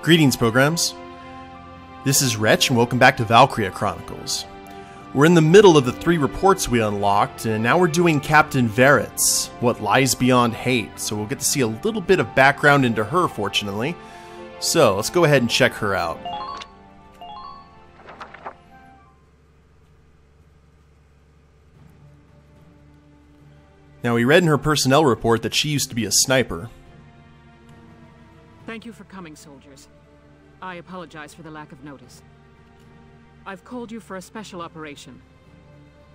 Greetings, programs. This is Wretch, and welcome back to Valkyria Chronicles. We're in the middle of the 3 reports we unlocked, and now we're doing Captain Varrot's What Lies Beyond Hate, so we'll get to see a little bit of background into her, fortunately. So, let's go ahead and check her out. Now, we read in her personnel report that she used to be a sniper. Thank you for coming, soldiers. I apologize for the lack of notice. I've called you for a special operation.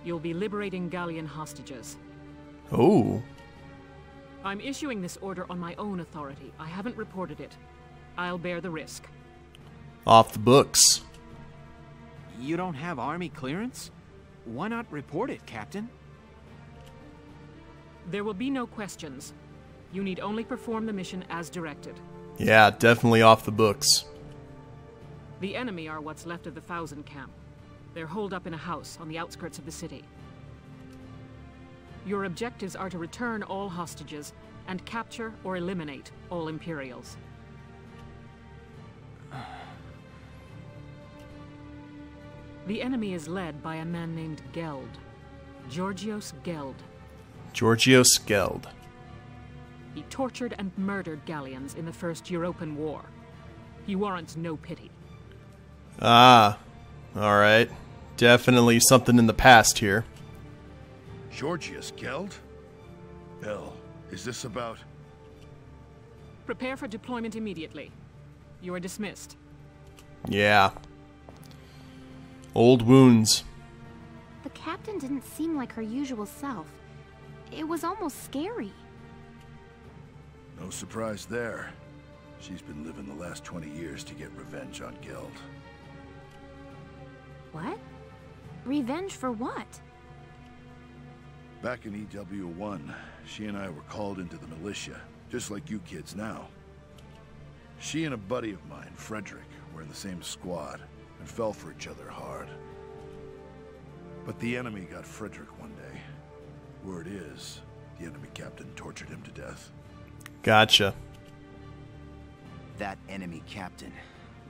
You'll be liberating Gallian hostages. Oh. I'm issuing this order on my own authority. I haven't reported it. I'll bear the risk. Off the books. You don't have army clearance? Why not report it, Captain? There will be no questions. You need only perform the mission as directed. Yeah, definitely off the books. The enemy are what's left of the Thousand Camp. They're holed up in a house on the outskirts of the city. Your objectives are to return all hostages and capture or eliminate all Imperials. The enemy is led by a man named Geld. Georgios Geld. Georgios Geld. He tortured and murdered Gallians in the First European War. He warrants no pity. Ah, alright. Definitely something in the past here. Georgios Geld? Hell, is this about... Prepare for deployment immediately. You are dismissed. Yeah. Old wounds. The captain didn't seem like her usual self. It was almost scary. No surprise there. She's been living the last 20 years to get revenge on Geld. What? Revenge for what? Back in EW1, she and I were called into the militia, just like you kids now. She and a buddy of mine, Frederick, were in the same squad and fell for each other hard. But the enemy got Frederick one day. Word is, the enemy captain tortured him to death. Gotcha. That enemy captain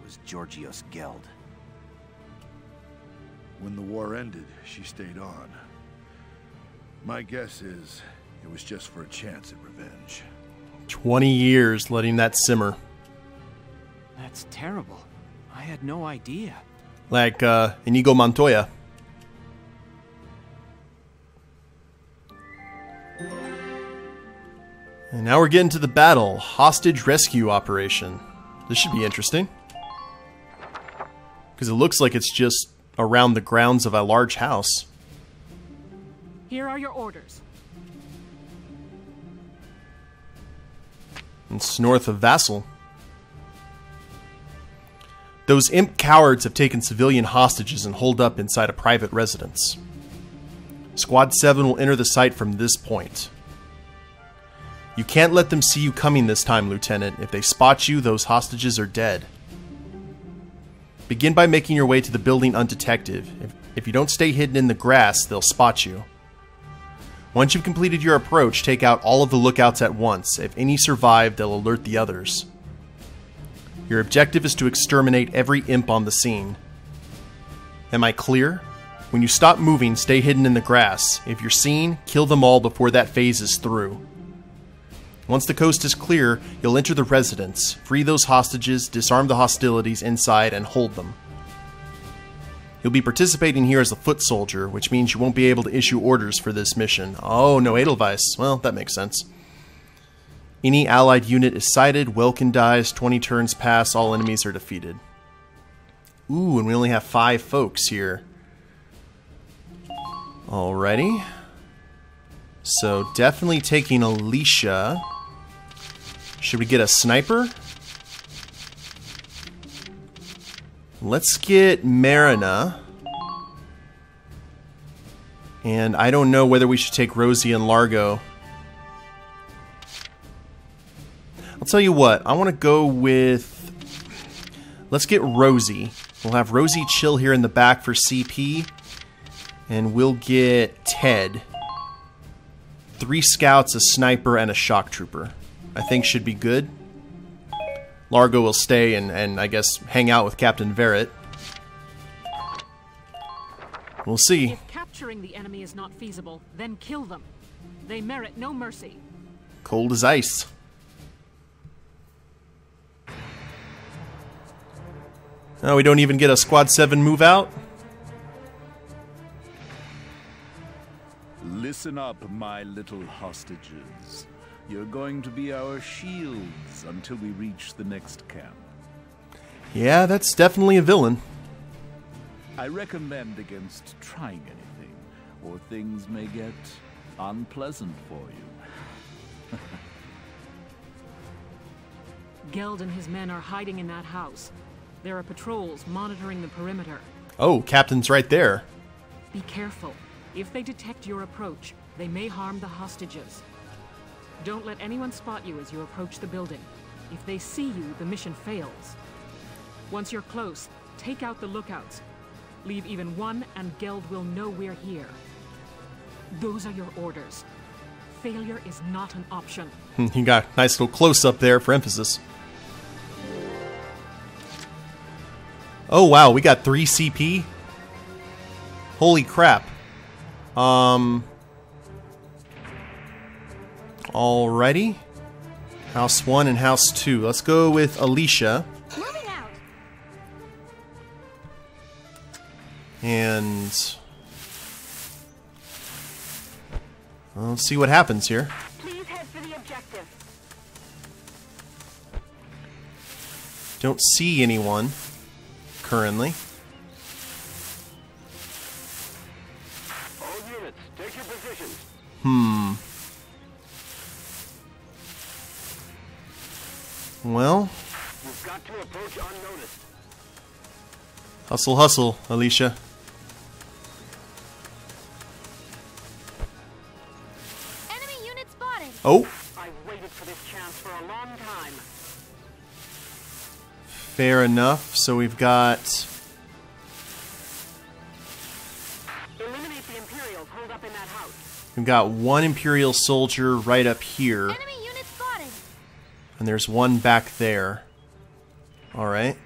was Georgios Geld. When the war ended, she stayed on. My guess is it was just for a chance at revenge. 20 years letting that simmer. That's terrible. I had no idea. Like, Inigo Montoya. And now we're getting to the battle. Hostage rescue operation. This should be interesting. Because it looks like it's just around the grounds of a large house. Here are your orders. It's north of Vassal. Those imp cowards have taken civilian hostages and holed up inside a private residence. Squad 7 will enter the site from this point. You can't let them see you coming this time, Lieutenant. If they spot you, those hostages are dead. Begin by making your way to the building undetected. If you don't stay hidden in the grass, they'll spot you. Once you've completed your approach, take out all of the lookouts at once. If any survive, they'll alert the others. Your objective is to exterminate every imp on the scene. Am I clear? When you stop moving, stay hidden in the grass. If you're seen, kill them all before that phase is through. Once the coast is clear, you'll enter the residence, free those hostages, disarm the hostilities inside, and hold them. You'll be participating here as a foot soldier, which means you won't be able to issue orders for this mission. Oh, no Edelweiss. Well, that makes sense. Any allied unit is sighted, Welkin dies, 20 turns pass, all enemies are defeated. Ooh, and we only have 5 folks here. Alrighty. So, definitely taking Alicia. Should we get a sniper? Let's get Marina. And I don't know whether we should take Rosie and Largo. I'll tell you what, I want to go with... Let's get Rosie. We'll have Rosie chill here in the back for CP. And we'll get Ted. 3 scouts, a sniper, and a shock trooper. I think should be good. Largo will stay and I guess hang out with Captain Varrot. We'll see. If capturing the enemy is not feasible, then kill them. They merit no mercy. Cold as ice. Oh, we don't even get a Squad 7 move out? Listen up, my little hostages. You're going to be our shields until we reach the next camp. Yeah, that's definitely a villain. I recommend against trying anything, or things may get unpleasant for you. Geld and his men are hiding in that house. There are patrols monitoring the perimeter. Oh, Captain's right there. Be careful. If they detect your approach, they may harm the hostages. Don't let anyone spot you as you approach the building. If they see you, the mission fails. Once you're close, take out the lookouts. Leave even one and Geld will know we're here. Those are your orders. Failure is not an option. You got a nice little close-up there for emphasis. Oh wow, we got 3 CP? Holy crap. Alrighty. House 1 and House 2. Let's go with Alicia. Moving out. And let's see what happens here. Please head for the objective. Don't see anyone currently. All units, take your positions. Well, You've got to approach unnoticed. hustle, hustle, Alicia. Enemy unit spotted. Oh, I've waited for this chance for a long time. fair enough. So we've got... Eliminate the Imperials holed up in that house. We've got one Imperial soldier right up here. Enemy unit spotted. And there's one back there. Alright.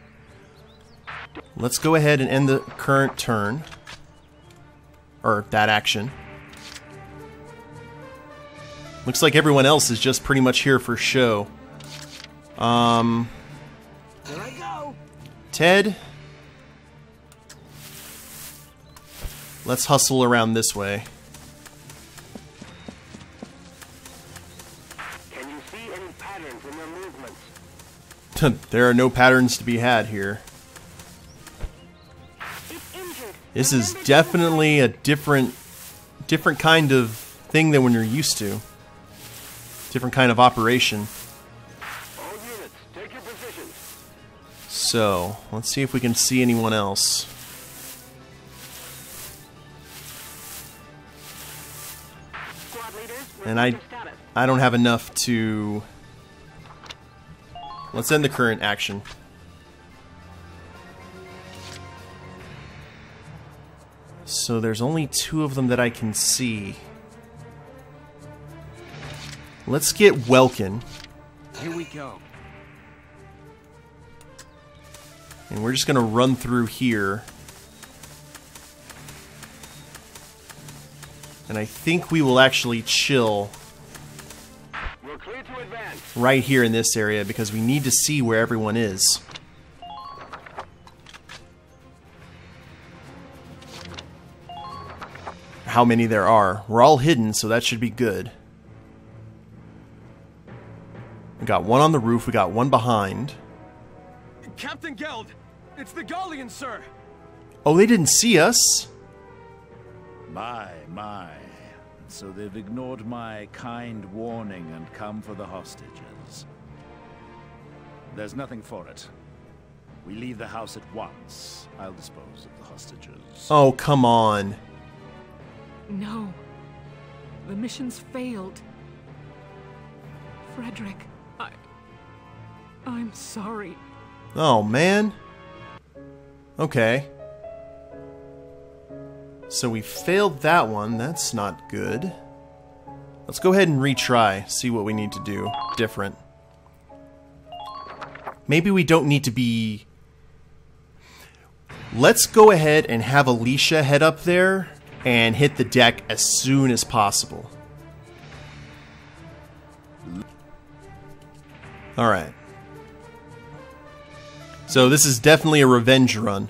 Let's go ahead and end the current turn. Or that action. Looks like everyone else is just pretty much here for show. Here I go. Ted. Let's hustle around this way. Can you see any patterns in their movements? There are no patterns to be had here. It's injured. This is definitely a different kind of thing than when you're used to. Different kind of operation. All units, take your positions. So, let's see if we can see anyone else. Squad leaders, And report your status. I don't have enough to... Let's end the current action. So there's only 2 of them that I can see. Let's get Welkin. Here we go. And we're just going to run through here. And I think we will actually chill We're clear to advance. right here in this area because we need to see where everyone is. How many there are. We're all hidden, so that should be good. We got one on the roof, we got one behind. Captain Geld! It's the Gallians, sir! Oh, they didn't see us? My. So they've ignored my kind warning and come for the hostages. There's nothing for it. We leave the house at once. I'll dispose of the hostages. Oh, come on. No. The mission's failed. Frederick, I'm sorry. Oh, man. Okay. So we failed that one. That's not good. Let's go ahead and retry. See what we need to do different. maybe we don't need to be... Let's go ahead and have Alicia head up there and hit the deck as soon as possible. Alright. So this is definitely a revenge run.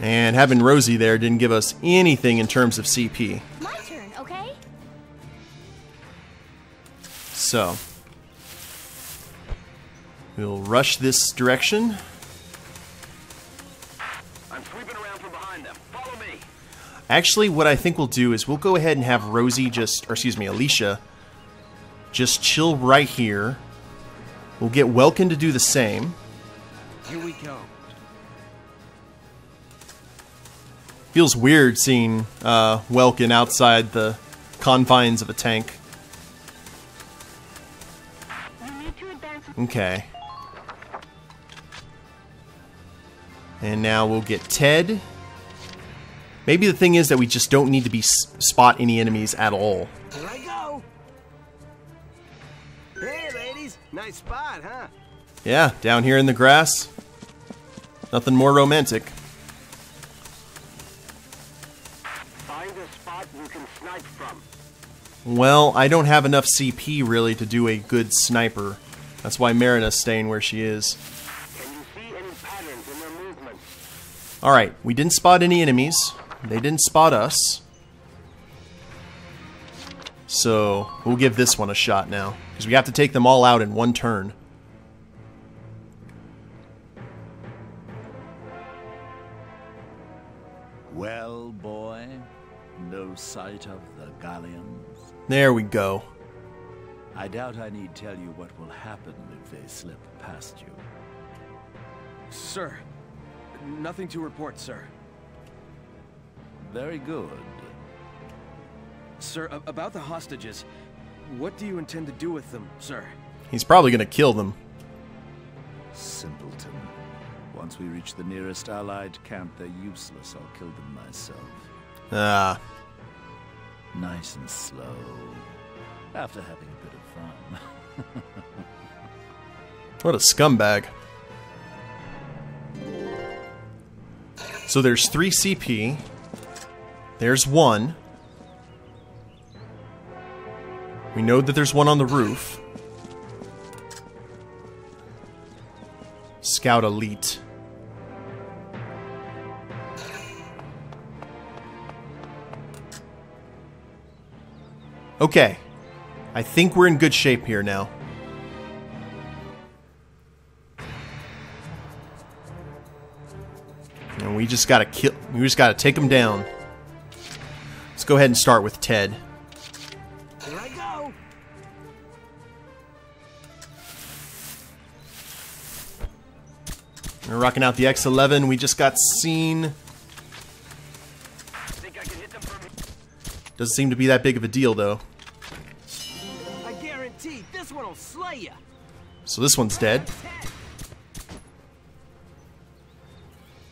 And having Rosie there didn't give us anything in terms of CP. My turn, okay? So, we'll rush this direction. I'm sweeping around from behind them. Follow me. Actually, what I think we'll do is we'll go ahead and have Rosie Alicia, just chill right here. We'll get Welkin to do the same. Here we go. Feels weird seeing Welkin outside the confines of a tank. Okay. And now we'll get Ted. Maybe the thing is that we just don't need to be spot any enemies at all. Here I go. Hey, ladies. Nice spot, huh? Yeah, down here in the grass. Nothing more romantic. Find a spot you can snipe from. Well, I don't have enough CP really to do a good sniper. That's why Marina's staying where she is. Can you see any patterns in their movements? Alright, we didn't spot any enemies. They didn't spot us. So, we'll give this one a shot now. Because we have to take them all out in one turn. Well, boy, no sight of the galleons. There we go. I doubt I need tell you what will happen if they slip past you. Sir, nothing to report, sir. Very good. Sir, about the hostages, what do you intend to do with them, sir? He's probably going to kill them. Simpleton. Once we reach the nearest allied camp, they're useless. I'll kill them myself. Ah. Nice and slow. After having a bit of fun. What a scumbag. So there's 3 CP. There's 1. We know that there's one on the roof. Scout Elite. Okay. I think we're in good shape here now. And we just gotta take him down. Let's go ahead and start with Ted. Here I go. We're rocking out the X11. We just got seen. Think I can hit them from... Doesn't seem to be that big of a deal, though. I guarantee this one will slay ya. So this one's dead.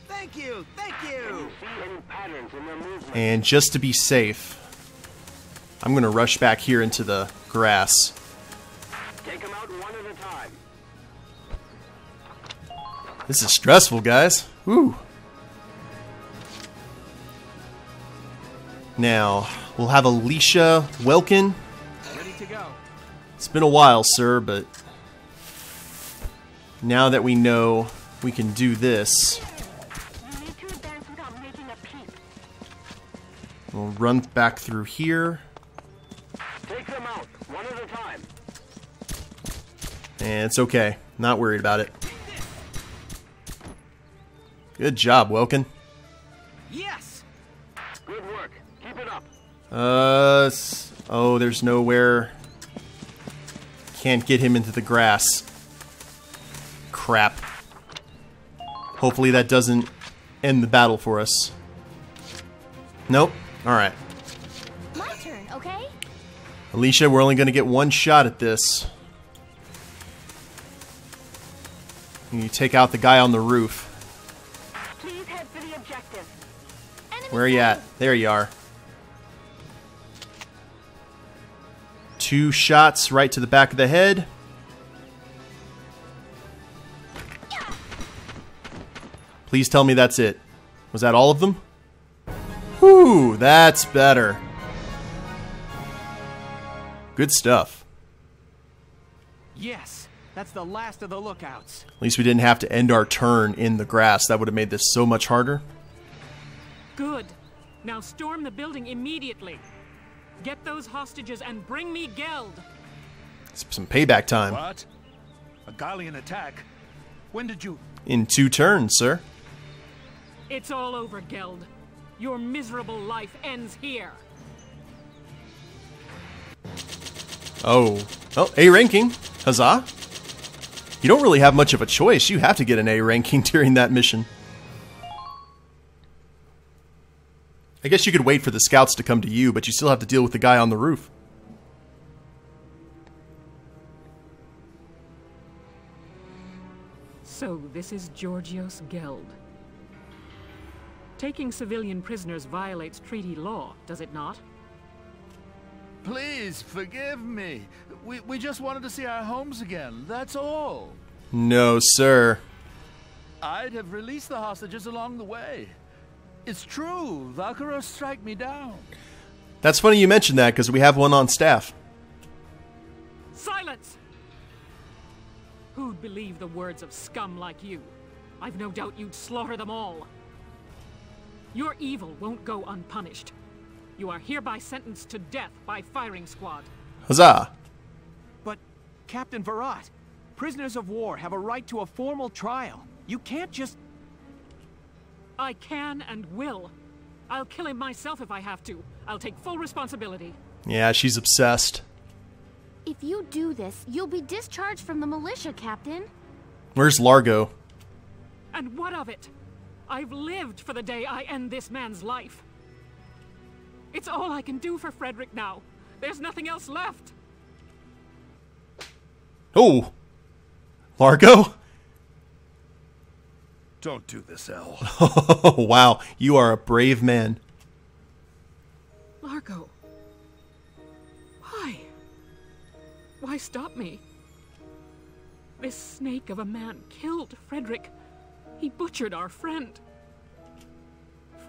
Thank you. Thank you. See any patterns in their movements? And just to be safe, I'm going to rush back here into the grass. Take them out one at a time. This is stressful, guys. Woo. Now, we'll have Alicia Welkin. Ready to go. It's been a while, sir, but now that we know we can do this, You need to advance without making a peep. we'll run back through here. Take them out one at a time. And it's okay. Not worried about it. Good job, Welkin. Yes. Good work. Keep it up. Oh, there's nowhere. Can't get him into the grass. Crap. Hopefully that doesn't end the battle for us. Nope. Alright. My turn, okay? Alicia, we're only going to get one shot at this. You take out the guy on the roof. Please head for the objective. Where are you at? There you are. 2 shots right to the back of the head. Please tell me that's it. Was that all of them? Whew, that's better. Good stuff. Yes, that's the last of the lookouts. At least we didn't have to end our turn in the grass. That would have made this so much harder. Good. Now storm the building immediately. Get those hostages and bring me Geld. Some payback time. What? A Gallian attack? When did you... In 2 turns, sir. It's all over, Geld. Your miserable life ends here. Oh, A ranking. Huzzah. You don't really have much of a choice. You have to get an A ranking during that mission. I guess you could wait for the scouts to come to you, but you still have to deal with the guy on the roof. So this is Georgios Geld. Taking civilian prisoners violates treaty law, does it not? Please, forgive me. We just wanted to see our homes again, that's all. No, sir. I'd have released the hostages along the way. It's true, Valkyria strike me down. That's funny you mentioned that, because we have one on staff. Silence! Who'd believe the words of scum like you? I've no doubt you'd slaughter them all. Your evil won't go unpunished. You are hereby sentenced to death by firing squad. Huzzah! But, Captain Varrot, prisoners of war have a right to a formal trial. You can't just... I can and will. I'll kill him myself if I have to. I'll take full responsibility. Yeah, she's obsessed. If you do this, you'll be discharged from the militia, Captain. Where's Largo? And what of it? I've lived for the day I end this man's life. It's all I can do for Frederick now. There's nothing else left. Oh! Largo? Don't do this, El. Oh, wow. You are a brave man. Largo. Why? Why stop me? This snake of a man killed Frederick. He butchered our friend.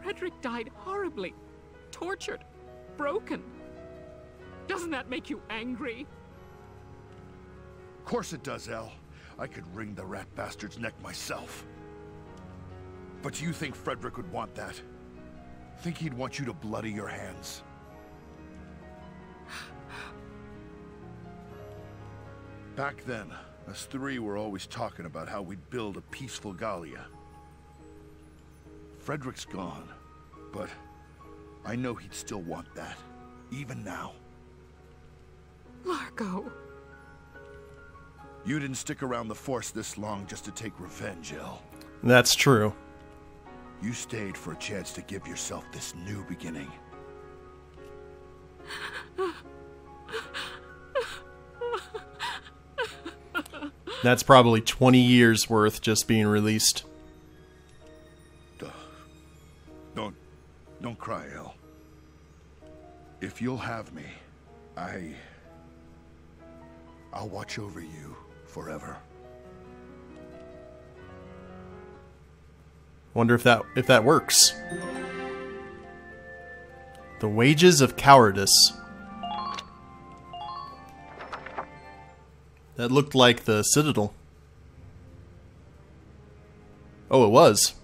Frederick died horribly. Tortured. Broken. Doesn't that make you angry? Of course it does, El. I could wring the rat bastard's neck myself. But do you think Frederick would want that? Think he'd want you to bloody your hands? Back then, us 3 were always talking about how we'd build a peaceful Gallia. Frederick's gone, but I know he'd still want that, even now. Largo. You didn't stick around the Force this long just to take revenge, El. That's true. You stayed for a chance to give yourself this new beginning. That's probably 20 years worth just being released. Don't cry, El. If you'll have me, I'll watch over you forever. Wonder if that works. The wages of cowardice. That looked like the Citadel. Oh, it was.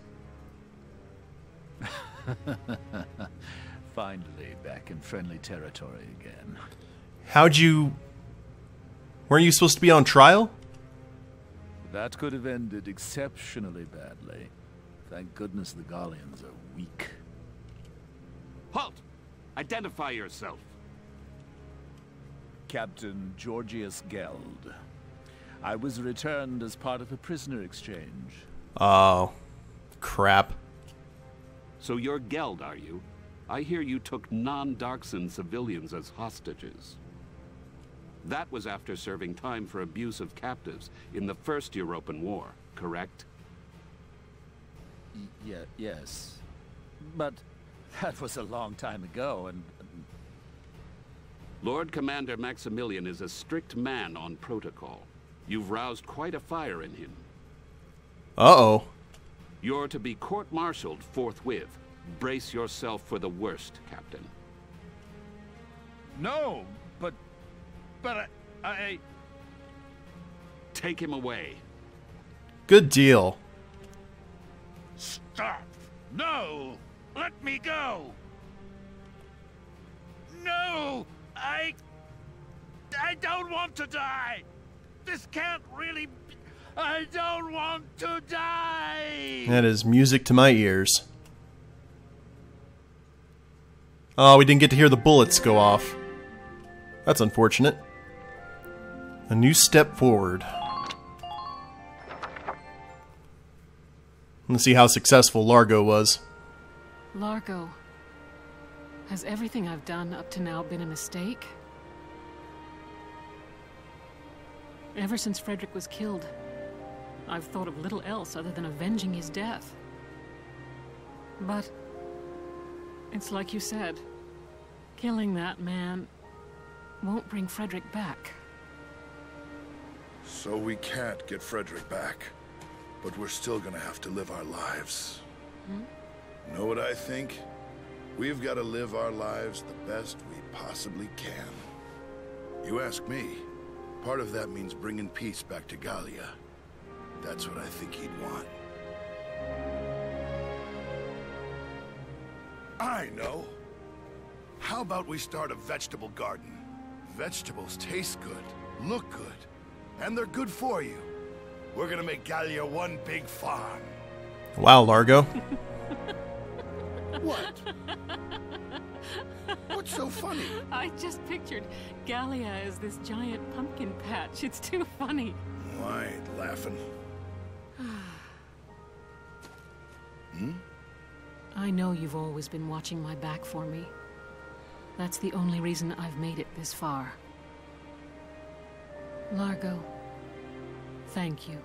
Finally, back in friendly territory again. Weren't you supposed to be on trial? That could have ended exceptionally badly. Thank goodness the Gallians are weak. Halt! Identify yourself. Captain Georgios Geld. I was returned as part of a prisoner exchange. Oh, crap. So you're Geld, are you? I hear you took non-Darkson civilians as hostages. That was after serving time for abuse of captives in the First European War, correct? Yes. But that was a long time ago, and... Lord Commander Maximilian is a strict man on protocol. You've roused quite a fire in him. Uh-oh. You're to be court-martialed forthwith. Brace yourself for the worst, Captain. No, but I... Take him away. Good deal. Stop! No! Let me go! No! I don't want to die! This can't really... I don't want to die! That is music to my ears. Oh, we didn't get to hear the bullets go off. That's unfortunate. A new step forward. Let's see how successful Largo was. Largo, has everything I've done up to now been a mistake? Ever since Frederick was killed, I've thought of little else other than avenging his death. But it's like you said, killing that man won't bring Frederick back. So we can't get Frederick back, but we're still gonna have to live our lives. Know what I think? We've got to live our lives the best we possibly can. You ask me, part of that means bringing peace back to Gallia. That's what I think he'd want. I know. How about we start a vegetable garden? Vegetables taste good, look good, and they're good for you. We're gonna make Gallia one big farm. Wow, Largo. What? What's so funny? I just pictured Gallia as this giant pumpkin patch. It's too funny. Oh, I ain't laughing. I know you've always been watching my back for me. That's the only reason I've made it this far. Largo, thank you.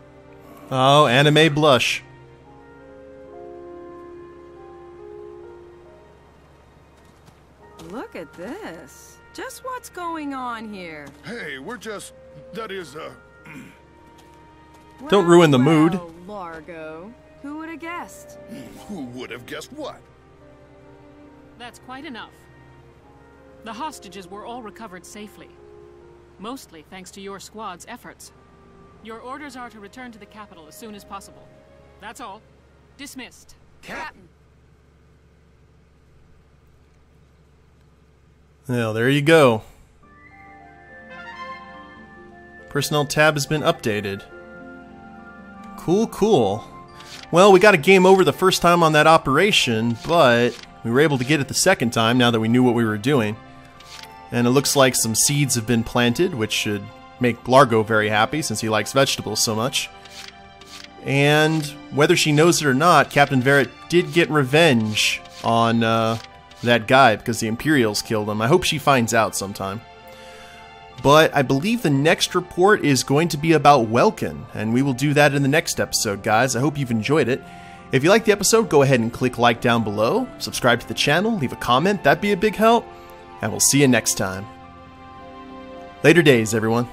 Oh, anime blush. Look at this. Just what's going on here? Hey, we're just... that is, Don't ruin the mood. Well, Largo. Who would have guessed? Who would have guessed what? That's quite enough. The hostages were all recovered safely. Mostly thanks to your squad's efforts. Your orders are to return to the capital as soon as possible. That's all. Dismissed. Captain. Well, there you go. Personnel tab has been updated. Cool, cool. Well, we got a game over the first time on that operation, but we were able to get it the second time now that we knew what we were doing. And it looks like some seeds have been planted, which should make Largo very happy since he likes vegetables so much. And whether she knows it or not, Captain Varrot did get revenge on that guy because the Imperials killed him. I hope she finds out sometime. But I believe the next report is going to be about Welkin, and we will do that in the next episode, guys. I hope you've enjoyed it. If you liked the episode, go ahead and click like down below, subscribe to the channel, leave a comment, that'd be a big help, and we'll see you next time. Later days, everyone.